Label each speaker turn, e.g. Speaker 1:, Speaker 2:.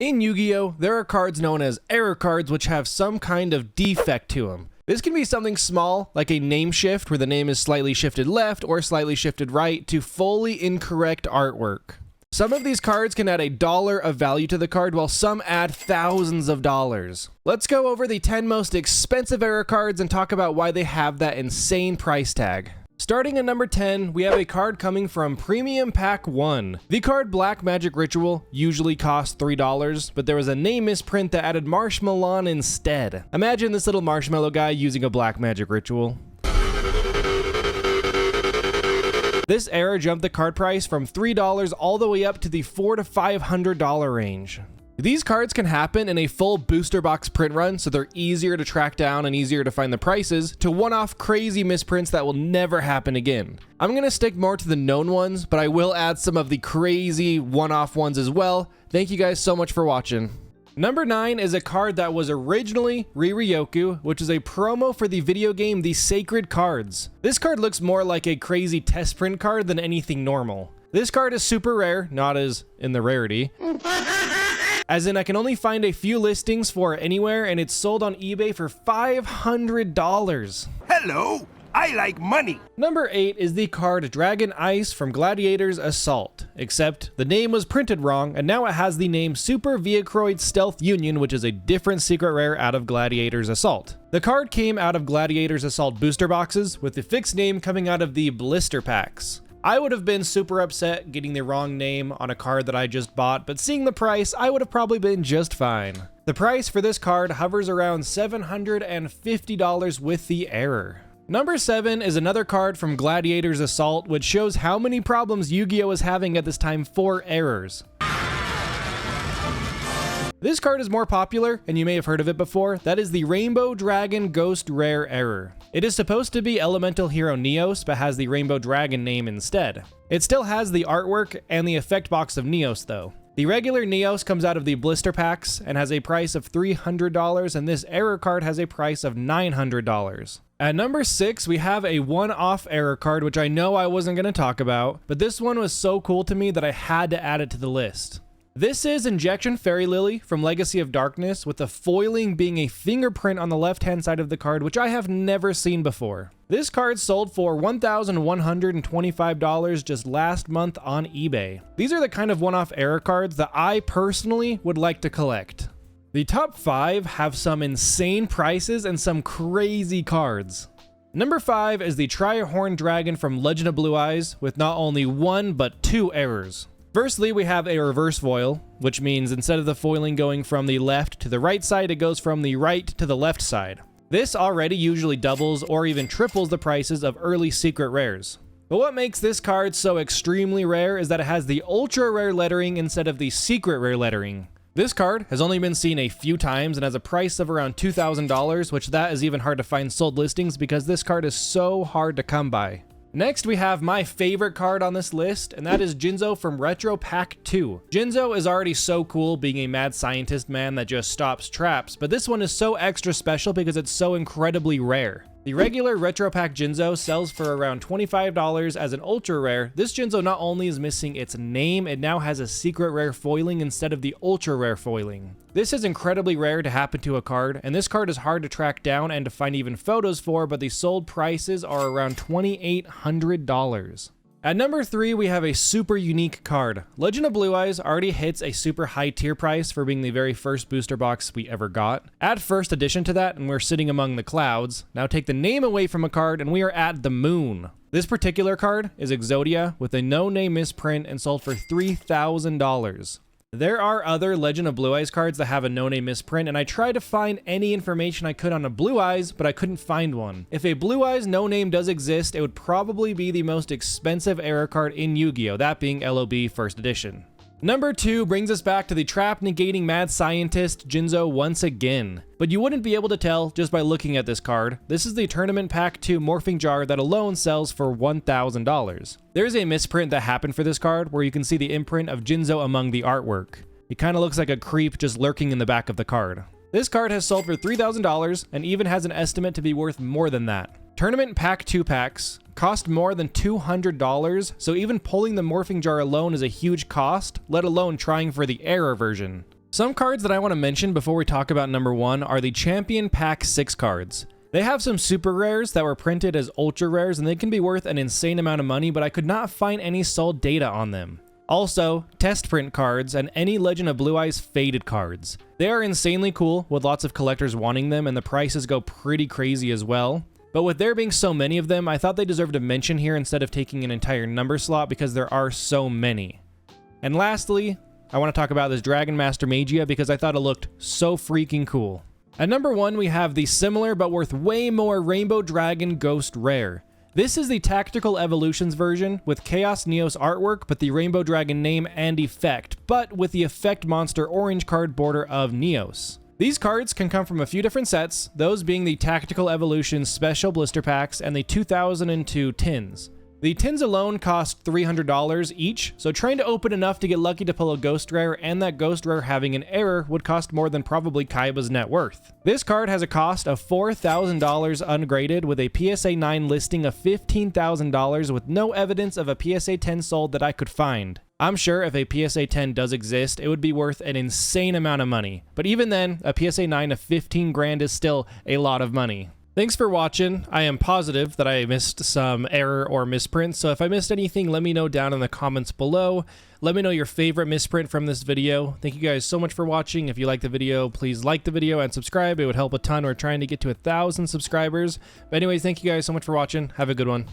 Speaker 1: In Yu-Gi-Oh, there are cards known as error cards which have some kind of defect to them. This can be something small, like a name shift where the name is slightly shifted left or slightly shifted right, to fully incorrect artwork. Some of these cards can add $1 of value to the card, while some add thousands of dollars. Let's go over the 10 most expensive error cards and talk about why they have that insane price tag. Starting at number 10, we have a card coming from Premium Pack 1. The card Black Magic Ritual usually costs $3, but there was a name misprint that added Marshmallow instead. Imagine this little marshmallow guy using a Black Magic Ritual. This error jumped the card price from $3 all the way up to the $400 to $500 range. These cards can happen in a full booster box print run, so they're easier to track down and easier to find the prices, to one-off crazy misprints that will never happen again. I'm going to stick more to the known ones, but I will add some of the crazy one-off ones as well. Thank you guys so much for watching. Number 9 is a card that was originally Riryoku, which is a promo for the video game The Sacred Cards. This card looks more like a crazy test print card than anything normal. This card is super rare, not as in the rarity. As in, I can only find a few listings for it anywhere, and it's sold on eBay for $500.
Speaker 2: Hello, I like money.
Speaker 1: Number 8 is the card Dragon Ice from Gladiator's Assault, except the name was printed wrong, and now it has the name Super Viacroid Stealth Union, which is a different secret rare out of Gladiator's Assault. The card came out of Gladiator's Assault booster boxes, with the fixed name coming out of the blister packs. I would have been super upset getting the wrong name on a card that I just bought, but seeing the price, I would have probably been just fine. The price for this card hovers around $750 with the error. Number 7 is another card from Gladiator's Assault, which shows how many problems Yu-Gi-Oh! Is having at this time for errors. This card is more popular, and you may have heard of it before. That is the Rainbow Dragon Ghost Rare Error. It is supposed to be Elemental Hero Neos, but has the Rainbow Dragon name instead. It still has the artwork and the effect box of Neos though. The regular Neos comes out of the blister packs and has a price of $300, and this error card has a price of $900. At number 6, we have a one-off error card, which I know I wasn't going to talk about, but this one was so cool to me that I had to add it to the list. This is Injection Fairy Lily from Legacy of Darkness, with the foiling being a fingerprint on the left-hand side of the card, which I have never seen before. This card sold for $1,125 just last month on eBay. These are the kind of one-off error cards that I personally would like to collect. The top 5 have some insane prices and some crazy cards. Number 5 is the Tri-Horn Dragon from Legend of Blue Eyes, with not only 1 but 2 errors. Firstly, we have a reverse foil, which means instead of the foiling going from the left to the right side, it goes from the right to the left side. This already usually doubles or even triples the prices of early secret rares. But what makes this card so extremely rare is that it has the ultra rare lettering instead of the secret rare lettering. This card has only been seen a few times and has a price of around $2,000, which that is even hard to find sold listings because this card is so hard to come by. Next, we have my favorite card on this list, and that is Jinzo from Retro Pack 2. Jinzo is already so cool, being a mad scientist man that just stops traps, but this one is so extra special because it's so incredibly rare. The regular Retro Pack Jinzo sells for around $25 as an ultra rare. This Jinzo not only is missing its name, it now has a secret rare foiling instead of the ultra rare foiling. This is incredibly rare to happen to a card, and this card is hard to track down and to find even photos for, but the sold prices are around $2,800. At number 3, we have a super unique card. Legend of Blue Eyes already hits a super high tier price for being the very first booster box we ever got. Add first edition to that and we're sitting among the clouds. Now take the name away from a card and we are at the moon. This particular card is Exodia with a no-name misprint and sold for $3,000. There are other Legend of Blue Eyes cards that have a no-name misprint, and I tried to find any information I could on a Blue Eyes, but I couldn't find one. If a Blue Eyes no-name does exist, it would probably be the most expensive error card in Yu-Gi-Oh!, that being LOB First Edition. Number 2 brings us back to the trap-negating mad scientist Jinzo once again. But you wouldn't be able to tell just by looking at this card. This is the Tournament Pack 2 Morphing Jar that alone sells for $1,000. There's a misprint that happened for this card where you can see the imprint of Jinzo among the artwork. He kind of looks like a creep just lurking in the back of the card. This card has sold for $3,000 and even has an estimate to be worth more than that. Tournament Pack 2 packs cost more than $200, so even pulling the Morphing Jar alone is a huge cost, let alone trying for the error version. Some cards that I want to mention before we talk about number 1 are the Champion Pack 6 cards. They have some super rares that were printed as ultra rares and they can be worth an insane amount of money, but I could not find any sold data on them. Also, test print cards and any Legend of Blue Eyes faded cards. They are insanely cool with lots of collectors wanting them and the prices go pretty crazy as well. But with there being so many of them, I thought they deserved a mention here instead of taking an entire number slot because there are so many. And lastly, I want to talk about this Dragon Master Magia because I thought it looked so freaking cool. At number 1, we have the similar but worth way more Rainbow Dragon Ghost Rare. This is the Tactical Evolutions version with Chaos Neos artwork, but the Rainbow Dragon name and effect, but with the effect monster orange card border of Neos. These cards can come from a few different sets, those being the Tactical Evolution Special Blister Packs and the 2002 tins. The tins alone cost $300 each, so trying to open enough to get lucky to pull a Ghost Rare and that Ghost Rare having an error would cost more than probably Kaiba's net worth. This card has a cost of $4,000 ungraded with a PSA 9 listing of $15,000 with no evidence of a PSA 10 sold that I could find. I'm sure if a PSA 10 does exist, it would be worth an insane amount of money, but even then, a PSA 9 of 15 grand is still a lot of money. Thanks for watching. I am positive that I missed some error or misprint, so if I missed anything, let me know down in the comments below. Let me know your favorite misprint from this video. Thank you guys so much for watching. If you liked the video, please like the video and subscribe. It would help a ton. We're trying to get to 1,000 subscribers. But anyways, thank you guys so much for watching. Have a good one.